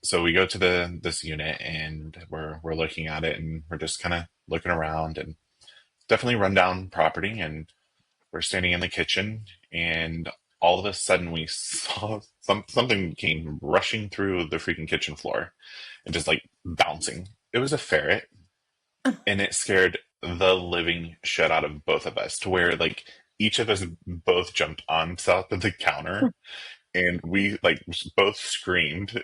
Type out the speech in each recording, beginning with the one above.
So we go to this unit and we're looking at it and we're just kind of looking around and definitely rundown property, and we're standing in the kitchen and all of a sudden we saw something came rushing through the freaking kitchen floor and just like bouncing. It was a ferret, and it scared the living shit out of both of us to where like each of us both jumped on top of the counter, and we like both screamed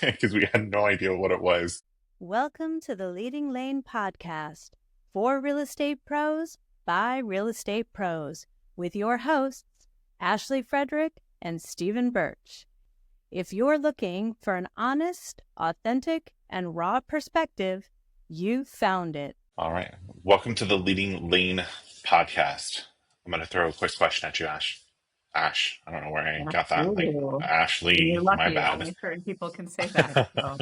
because we had no idea what it was. Welcome to the Leading Lane podcast for real estate pros by real estate pros with your hosts, Ashley Frederick and Stephen Birch. If you're looking for an honest, authentic, and raw perspective, you found it. All right. Welcome to the Leading Lane podcast. I'm going to throw a quick question at you, Ash. Ash, I don't know where I got that. Like, Ooh, you're Ashley, my lucky. bad. Only certain people can say that. So,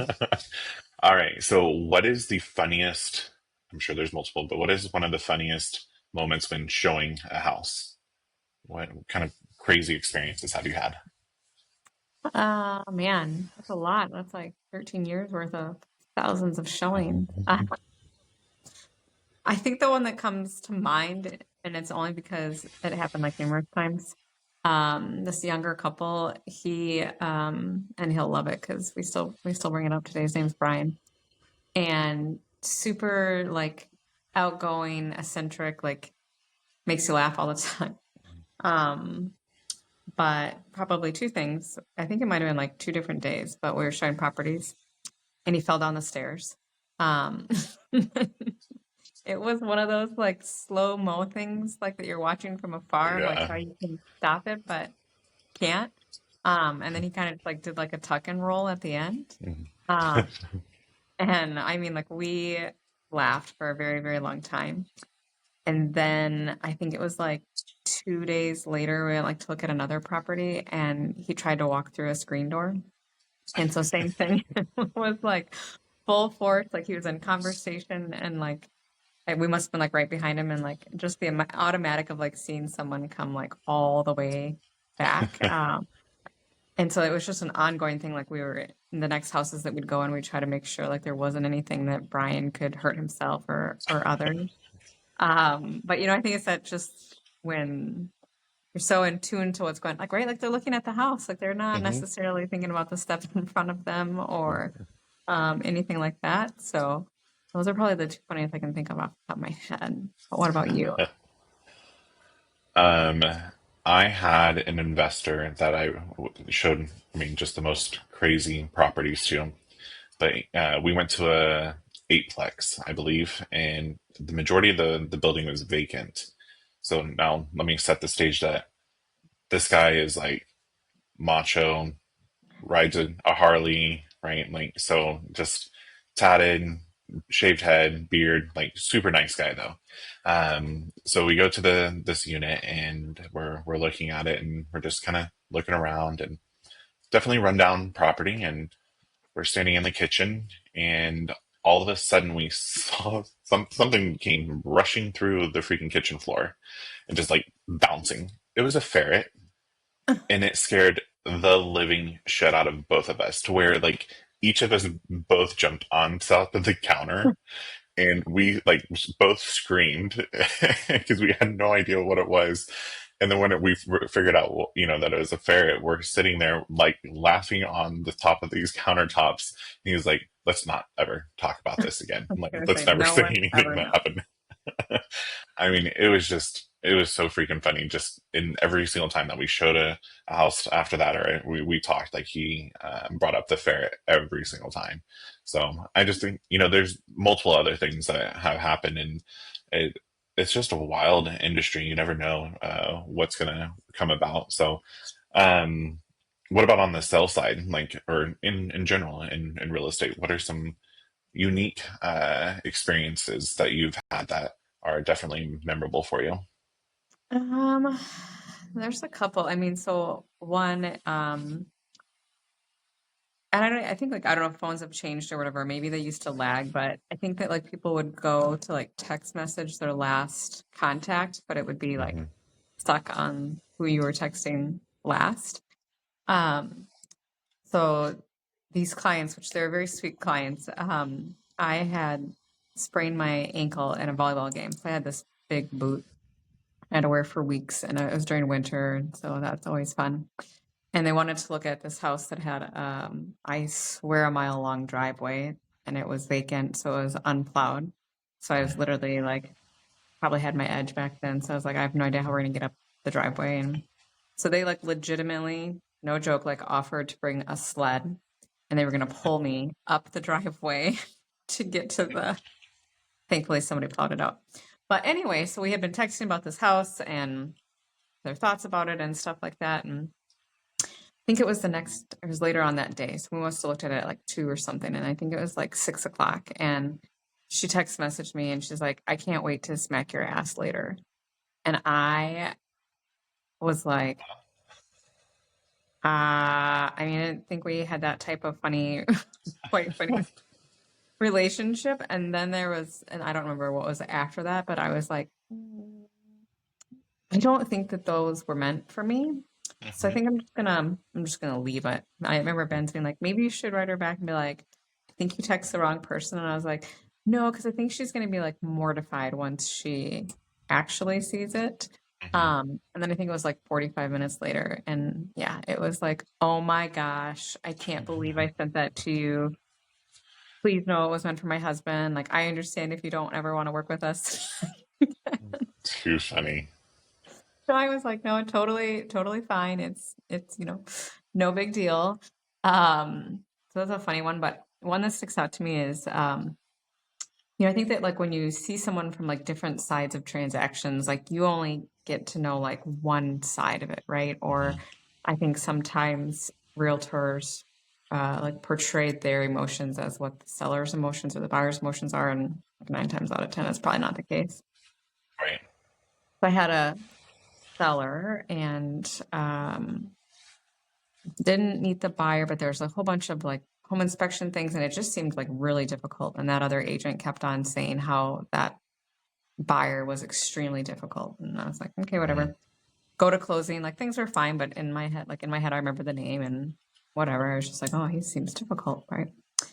All right. So, what is the funniest? I'm sure there's multiple, but what is one of the funniest moments when showing a house? What kind of crazy experiences have you had? man, that's a lot. That's like 13 years worth of thousands of showings. I think the one that comes to mind, and it's only because it happened like numerous times. This younger couple, and he'll love it because we still bring it up today. His name's Brian, and super like outgoing, eccentric, like makes you laugh all the time. Um, but probably two things. I think it might have been like 2 different days, but we were showing properties and he fell down the stairs. Um, it was one of those like slow-mo things like that you're watching from afar, like Yeah. how you can stop it but can't. And then he kind of like did like a tuck and roll at the end. Mhm. Um, and I mean like we laughed for a very, very long time. And then I think it was like 2 days later, we went like to look at another property and he tried to walk through a screen door. And so same thing was like full force, like he was in conversation and like we must have been like right behind him and like just the automatic of like seeing someone come like all the way back. And so it was just an ongoing thing. Like we were in the next houses that we'd go and we'd try to make sure like there wasn't anything that Brian could hurt himself or others. But I think it's that just when you're so in tune to what's going like right, like they're looking at the house, like they're not Mhm. necessarily thinking about the steps in front of them or anything like that. So those are probably the two funniest I can think of off the top of my head. But what about you? Um, I had an investor that showed, I mean, just the most crazy properties to. But we went to a eightplex, I believe, and the majority of the building was vacant. So now let me set the stage that this guy is like macho, rides a Harley, right? Like so, just tatted, shaved head, beard, like super nice guy though. So we go to this unit and we're looking at it and we're just kind of looking around and definitely rundown property, and we're standing in the kitchen and all of a sudden we saw something came rushing through the freaking kitchen floor and just like bouncing. It was a ferret, and it scared the living shit out of both of us to where like each of us both jumped on top of the counter, and we like both screamed because we had no idea what it was. And then when we figured out, well, that it was a ferret, we're sitting there like laughing on the top of these countertops. And he was like, "Let's not ever talk about this again. I was Like, gonna let's say never no say one anything ever that knows. happened." I mean, it was so freaking funny. Just in every single time that we showed a house after that, or we talked, like he brought up the ferret every single time. So I just think, there's multiple other things that have happened, and it, it's just a wild industry. You never know what's going to come about. So, um, what about on the sell side, like, or in general in real estate? What are some unique experiences that you've had that are definitely memorable for you? Um, there's a couple. I mean, so one, and I think like I don't know if phones have changed or whatever. Maybe they used to lag, but I think that like people would go to like text message their last contact, but it would be like Hmm. stuck on who you were texting last. Um, so these clients, which they're very sweet clients, I had sprained my ankle in a volleyball game. So I had this big boot I had to wear for weeks, and it was during winter, and so that's always fun. And they wanted to look at this house that had, I swear, a mile long driveway, and it was vacant, so it was unplowed. So I was literally like, probably had my edge back then. So I was like, I have no idea how we're gonna get up the driveway. And so they like legitimately, no joke, like offered to bring a sled, and they were gonna pull me up the driveway to get to the. Thankfully, somebody plowed it out. But anyway, so we had been texting about this house and their thoughts about it and stuff like that. And I think it was later on that day. So we must have looked at it at like 2 or something. And I think it was like 6 o'clock. And she text messaged me and she's like, I can't wait to smack your ass later. And I was like, I mean, I didn't think we had that type of quite funny relationship. And then and I don't remember what was after that, but I was like, I don't think that those were meant for me. So I think I'm just gonna leave it. I remember Ben's being like, maybe you should write her back and be like, I think you text the wrong person. And I was like, no, because I think she's gonna be like mortified once she actually sees it. And then I think it was like 45 minutes later. And yeah, it was like, oh my gosh, I can't believe I sent that to you. Please know it was meant for my husband. Like, I understand if you don't ever want to work with us. Too funny. So I was like, no, totally fine. It's, no big deal. So that's a funny one, but one that sticks out to me is, I think that like when you see someone from like different sides of transactions, like you only get to know like one side of it, right? Or I think sometimes realtors like portray their emotions as what the seller's emotions or the buyer's emotions are, and like 9 times out of 10, that's probably not the case. Right. So I had a seller and didn't meet the buyer, but there's a whole bunch of like home inspection things, and it just seemed like really difficult. And that other agent kept on saying how that buyer was extremely difficult. And I was like, okay, whatever. Go to closing, like things were fine, but in my head, I remember the name and whatever. I was just like, oh, he seems difficult, right? I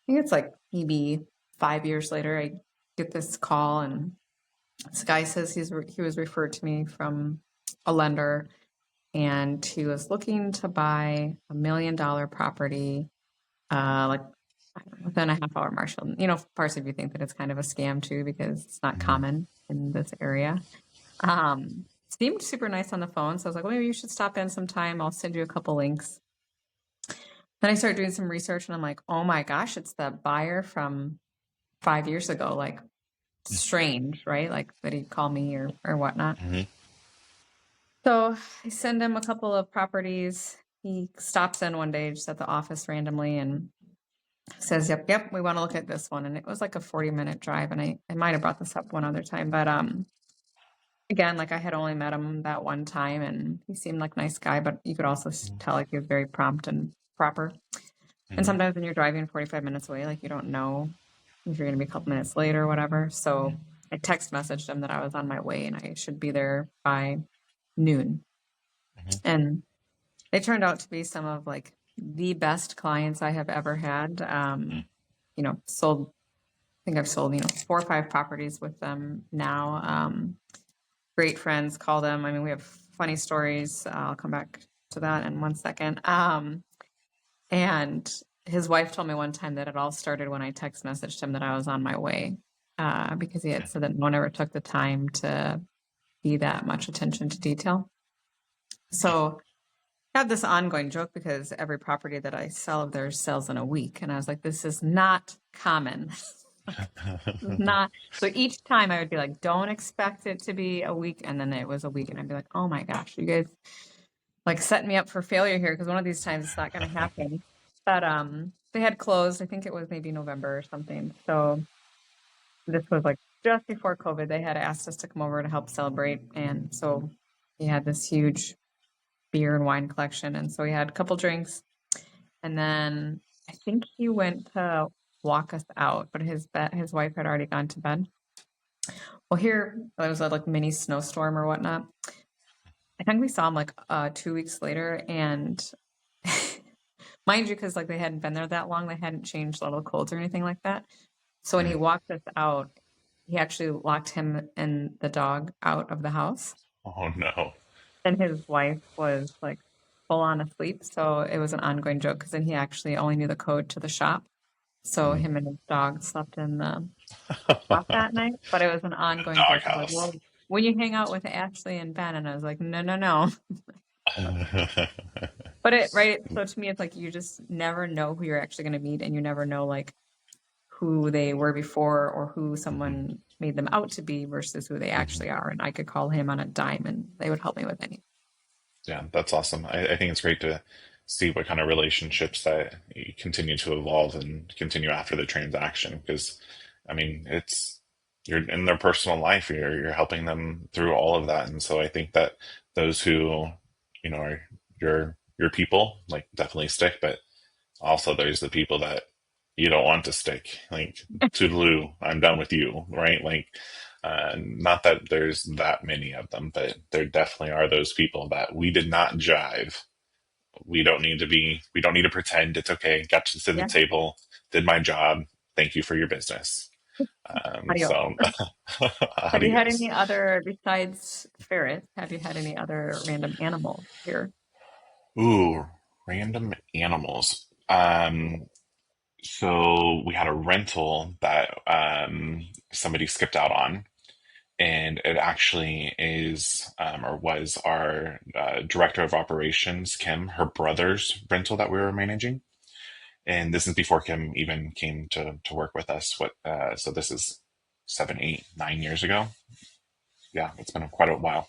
think it's like maybe 5 years later, I get this call, and this guy says he was referred to me from a lender, and he was looking to buy $1 million property, like within a half-hour Marshall. Of course, if you think that it's kind of a scam too, because it's not common in this area. Seemed super nice on the phone, so I was like, well, maybe you should stop in sometime. I'll send you a couple links. Then I started doing some research, and I'm like, oh my gosh, it's the buyer from 5 years ago. Like, strange, right? Like that he'd call me or whatnot. So I send him a couple of properties. He stops in one day just at the office randomly and says, yep, we want to look at this one. And it was like a 40-minute drive. And I might have brought this up one other time, but again, like I had only met him that one time, and he seemed like a nice guy, but you could also tell like he was very prompt and proper. And sometimes when you're driving 45 minutes away, like you don't know if you're going to be a couple minutes late or whatever. So I text messaged him that I was on my way and I should be there by noon. And they turned out to be some of like the best clients I have ever had. I think I've sold, 4 or 5 properties with them now. Great friends, call them. I mean, we have funny stories. I'll come back to that in 1 second. And his wife told me one time that it all started when I text messaged him that I was on my way, because he had said that no one ever took the time to be that much attention to detail. So I have this ongoing joke because every property that I sell of theirs sells in a week. And I was like, this is not common. Not so each time I would be like, don't expect it to be a week. And then it was a week, and I'd be like, oh my gosh, you guys like setting me up for failure here, because one of these times it's not going to happen. But they had closed. I think it was maybe November or something. So this was like just before COVID. They had asked us to come over to help celebrate, and so he had this huge beer and wine collection, and so we had a couple drinks, and then I think he went to walk us out, but his wife had already gone to bed. Well, here there was a like mini snowstorm or whatnot. I think we saw him like 2 weeks later, and mind you, because like they hadn't been there that long, they hadn't changed little codes or anything like that. So when he Mm. walked us out, he actually locked him and the dog out of the house. Oh no. And his wife was like full on asleep. So it was an ongoing joke because then he actually only knew the code to the shop. So Mm. him and his dog slept in the shop that night. But it was an ongoing joke of like, Doghouse. well, when you hang out with Ashley and Ben, and I was like, no, no, no. But it, right. So to me, it's like you just never know who you're actually going to meet, and you never know like who they were before or who Mhm. someone made them out to be versus who they Mhm. actually are. And I could call him on a dime and they would help me with anything. Yeah, that's awesome. I think it's great to see what kind of relationships that you continue to evolve and continue after the transaction. Because, I mean, it's you're in their personal life. You're helping them through all of that, and so I think that those who, are your people, like definitely stick. But also, there's the people that you don't want to stick. Like, toodaloo, I'm done with you, right? Like, not that there's that many of them, but there definitely are those people that we did not jive. We don't need to pretend it's okay. Got to sit at the Yeah. table, did my job. Thank you for your business. Adios. So, Have you had adios. any other, besides ferrets, have you had any other random animals here? Ooh, random animals. So we had a rental that somebody skipped out on, and it actually is or was our director of operations, Kim, her brother's rental that we were managing. And this is before Kim even came to work with us. So this is 7, 8, 9 years ago. Yeah, it's been quite a while.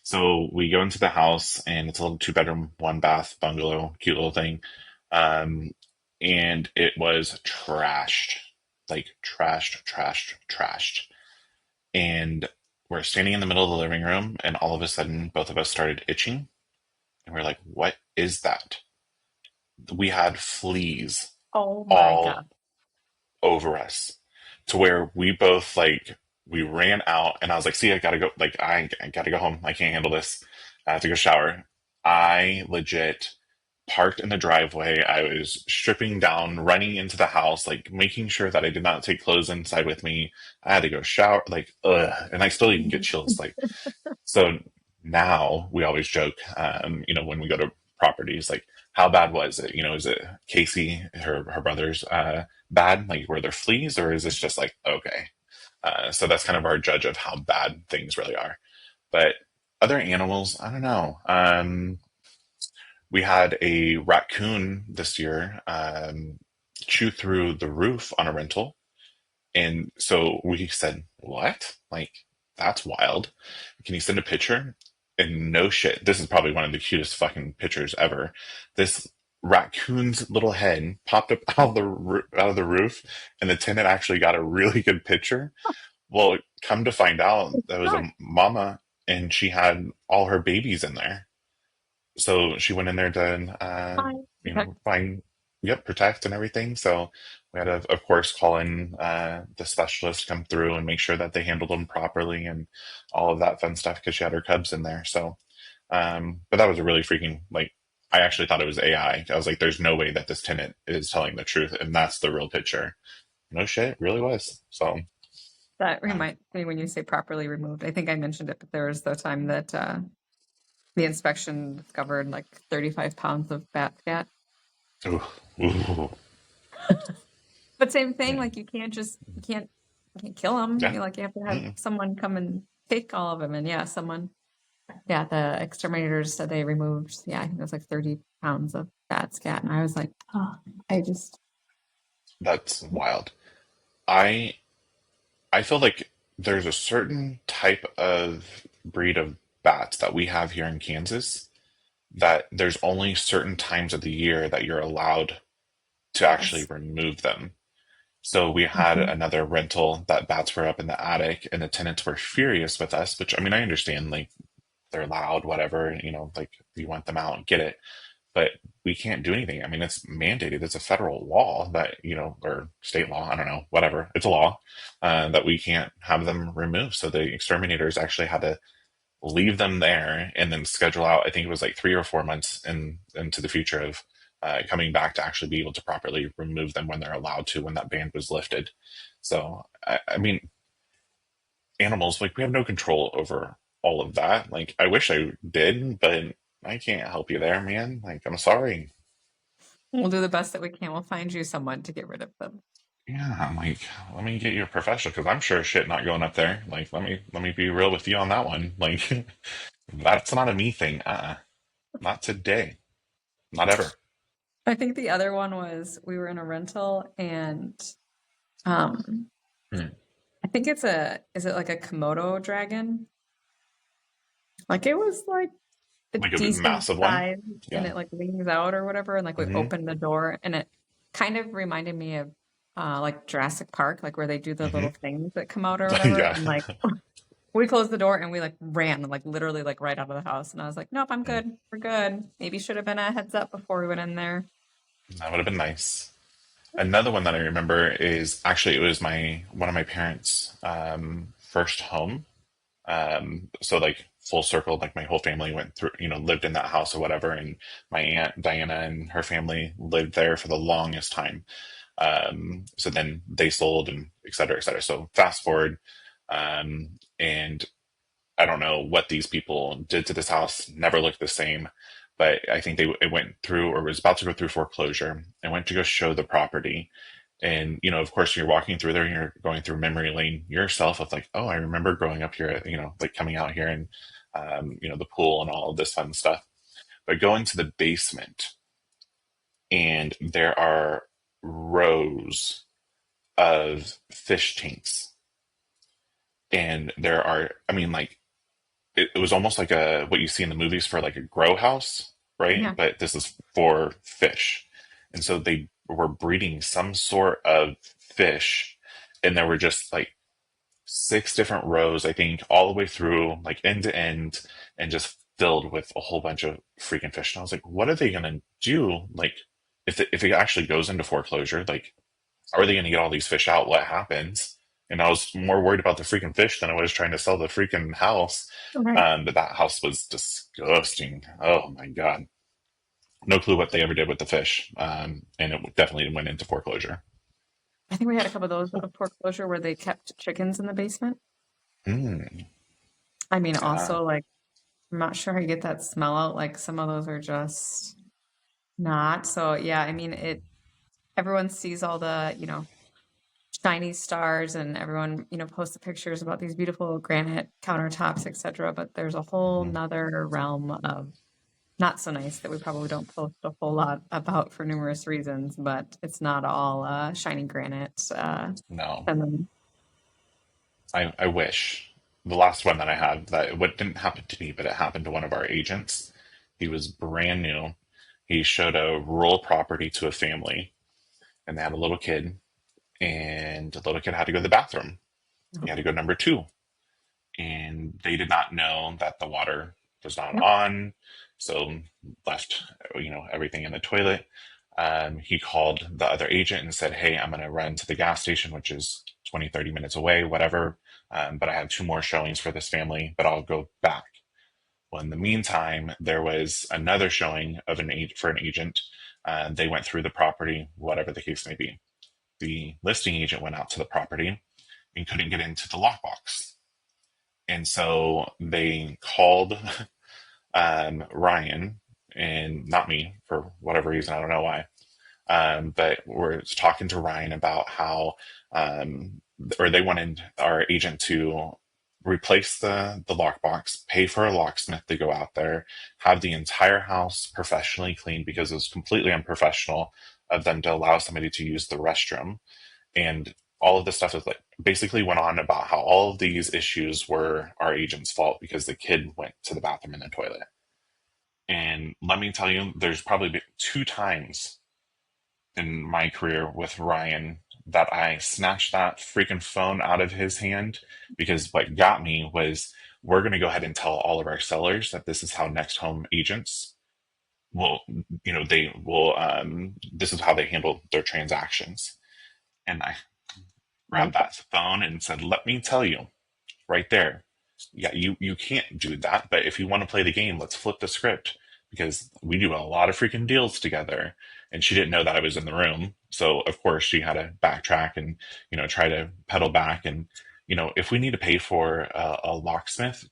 So we go into the house, and it's a little 2 bedroom, 1 bath bungalow, cute little thing. Um, and it was trashed, like trashed. And we're standing in the middle of the living room, and all of a sudden, both of us started itching. And we're like, what is that? We had fleas Oh my God. all over us to where we both we ran out, and I was like, see, I gotta go. Like, I gotta go home. I can't handle this. I have to go shower. I legit parked in the driveway. I was stripping down, running into the house, like making sure that I did not take clothes inside with me. I had to go shower, like, ugh, and I still even get chills. Like, so now we always joke, when we go to properties, like, how bad was it? Is it Casey, her brother's bad? Like, were there fleas, or is this just like, okay? So that's kind of our judge of how bad things really are. But other animals, I don't know. We had a raccoon this year chew through the roof on a rental. And so we said, what? Like, that's wild. Can you send a picture? And no shit, this is probably one of the cutest fucking pictures ever. This raccoon's little head popped up out of the roof, and the tenant actually got a really good picture. Well, come to find out, It's that was not. a mama, and she had all her babies in there. So she went in there to, Fine. find, yep, protect and everything. So we had to, of course, call in the specialist, come through and make sure that they handled them properly and all of that fun stuff because she had her cubs in there. So, but that was a really freaking, like, I actually thought it was AI. I was like, there's no way that this tenant is telling the truth, and that's the real picture. No shit, it really was. So, That um, reminds me when you say properly removed. I think I mentioned it, but there was the time that the inspection discovered like 35 pounds of bat scat. ooh, ooh, But same thing, yeah, like you can't kill them. yeah. You have to have Mm-mm. someone come and take all of them. And yeah, the exterminators said they removed, I think it was like 30 pounds of bat scat. And I was like, oh, I just, That's wild. I I feel like there's a certain type of breed of bats that we have here in Kansas that there's only certain times of the year that you're allowed to actually yes. remove them. So we had Mhm. another rental that bats were up in the attic, and the tenants were furious with us, which, I mean, I understand, like, they're loud, whatever, like, you want them out, get it. But we can't do anything. I mean, it's mandated. It's a federal law that, or state law, I don't know, whatever. It's a law that we can't have them removed. So the exterminators actually had to leave them there and then schedule out, I think it was like 3 or 4 months into the future of coming back to actually be able to properly remove them when they're allowed to, when that ban was lifted. So, I mean, animals, like, we have no control over all of that. Like, I wish I did, but I can't help you there, man. Like, I'm sorry. We'll do the best that we can. We'll find you someone to get rid of them. Yeah, I'm like, let me get you a professional because I'm sure as shit not going up there. Like, let me be real with you on that one. Like, that's not a me thing. Not today. Not ever. I think the other one was we were in a rental and um Hmm. I think it's a is it like a Komodo dragon? Like it was like a Like a decent massive one. size and Yeah. it like leans out or whatever and like we Hmm. opened the door and it kind of reminded me of like Jurassic Park, like where they do the Hmm. little things that come out or whatever. Yeah. And like we closed the door and we like ran like literally like right out of the house. And I was like, nope, I'm Mm, good. We're good. Maybe should have been a heads up before we went in there. that would have been nice. Another one that I remember is actually it was my one of my parents' first home. So like full circle, like my whole family went through, lived in that house or whatever, and my aunt Diana and her family lived there for the longest time. So then they sold and et cetera, et cetera. So fast forward, and I don't know what these people did to this house. Never looked the same, but I think it went through or was about to go through foreclosure and went to go show the property. And of course, you're walking through there and you're going through memory lane yourself of like, oh, I remember growing up here. Like coming out here and the pool and all of this fun stuff. But going to the basement and there are rows of fish tanks, and there are, I mean, like it was almost like a what you see in the movies for like a grow house, right? Yeah. But this is for fish. And so they were breeding some sort of fish, and there were just like six different rows, I think, all the way through, like end to end, and just filled with a whole bunch of freaking fish. And I was like, what are they gonna do? Like, if it actually goes into foreclosure, like, how are they gonna get all these fish out? What happens? And I was more worried about the freaking fish than I was trying to sell the freaking house. Right. But that house was disgusting. Oh my God. No clue what they ever did with the fish. And it definitely went into foreclosure. I think we had a couple of those of foreclosure where they kept chickens in the basement. Mm, I mean, yeah, also like I'm not sure how you get that smell out. Like some of those are just not. So yeah, I mean it everyone sees all the, shiny stars and everyone, posts the pictures about these beautiful granite countertops, etc. But there's a whole mhm, nother realm of not so nice that we probably don't post a whole lot about for numerous reasons, but it's not all shiny granite. no. And then I wish. The last one that I had, that what didn't happen to me, but it happened to one of our agents. He was brand new. He showed a rural property to a family, and they had a little kid, and the little kid had to go to the bathroom. He had to go number two, and they did not know that the water was not yep. on, so left everything in the toilet. He called the other agent and said, hey, I'm going to run to the gas station, which is 20-30 minutes away, whatever. But I have two more showings for this family, but I'll go back. Well, in the meantime, there was another showing of for an agent. They went through the property, whatever the case may be. The listing agent went out to the property and couldn't get into the lockbox. And so they called Ryan, and not me for whatever reason. I don't know why. But we're talking to Ryan about how, or they wanted our agent to replace the lockbox, pay for a locksmith to go out there, have the entire house professionally cleaned because it was completely unprofessional of them to allow somebody to use the restroom. And all of this stuff is like basically went on about how all of these issues were our agent's fault because the kid went to the bathroom in the toilet. And let me tell you, there's probably been two times in my career with Ryan that I snatched that freaking phone out of his hand because what got me was we're going to go ahead and tell all of our sellers that this is how next home agents will, they will, this is how they handle their transactions. And I grabbed Nope. that phone and said, let me tell you right there. Yeah, you can't do that, but if you want to play the game, let's flip the script. because we do a lot of freaking deals together. And she didn't know that I was in the room. So, of course, she had to backtrack and, try to pedal back. And, if we need to pay for a locksmith,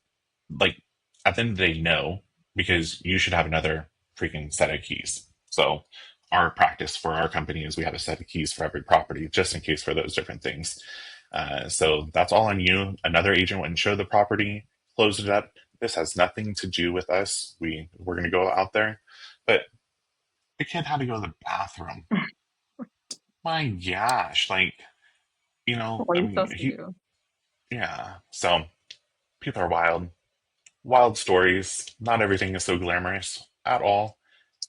like at the end of the day, no, because you should have another freaking set of keys. So, our practice for our company is we have a set of keys for every property, just in case for those different things. So that's all on you. Another agent went and showed the property, closed it up. This has nothing to do with us. We're going to go out there, but the kid had to go to the bathroom. My gosh, like What are I you mean, supposed to do? yeah. So people are wild, wild stories. Not everything is so glamorous at all.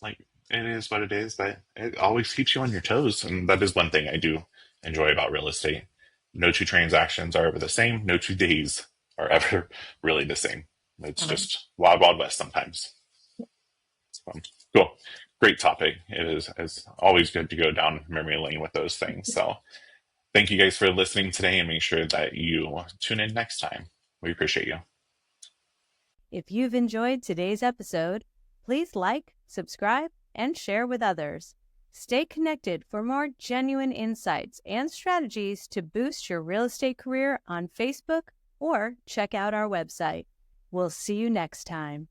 Like it is what it is, but it always keeps you on your toes, and that is one thing I do enjoy about real estate. No two transactions are ever the same. No 2 days are ever really the same. It's Ever. just wild, wild west sometimes. Cool. Great topic. It is as always good to go down memory lane with those things. So thank you guys for listening today and make sure that you tune in next time. We appreciate you. If you've enjoyed today's episode, please like, subscribe, and share with others. Stay connected for more genuine insights and strategies to boost your real estate career on Facebook or check out our website. We'll see you next time.